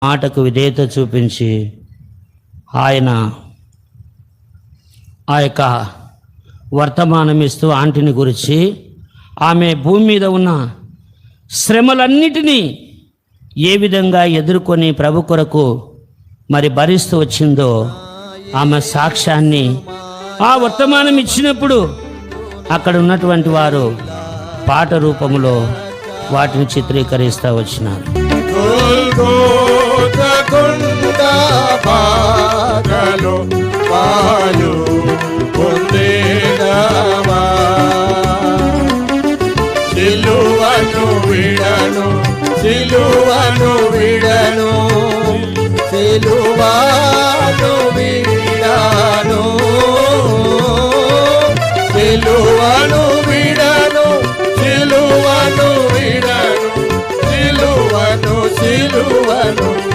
మాటకు విధేయత చూపించి ఆయన ఆ యొక్క వర్తమానం ఇస్తూ ఆంటీని గురించి ఆమె భూమి మీద ఉన్న శ్రమలన్నిటినీ ఏ విధంగా ఎదుర్కొని ప్రభు కొరకు మరి భరిస్తూ వచ్చిందో ఆమె సాక్ష్యాన్ని ఆ వర్తమానం ఇచ్చినప్పుడు అక్కడ ఉన్నటువంటి వారు పాట రూపంలో వాటిని చిత్రీకరిస్తూ వచ్చినారు. సిలువను విడను సిలువా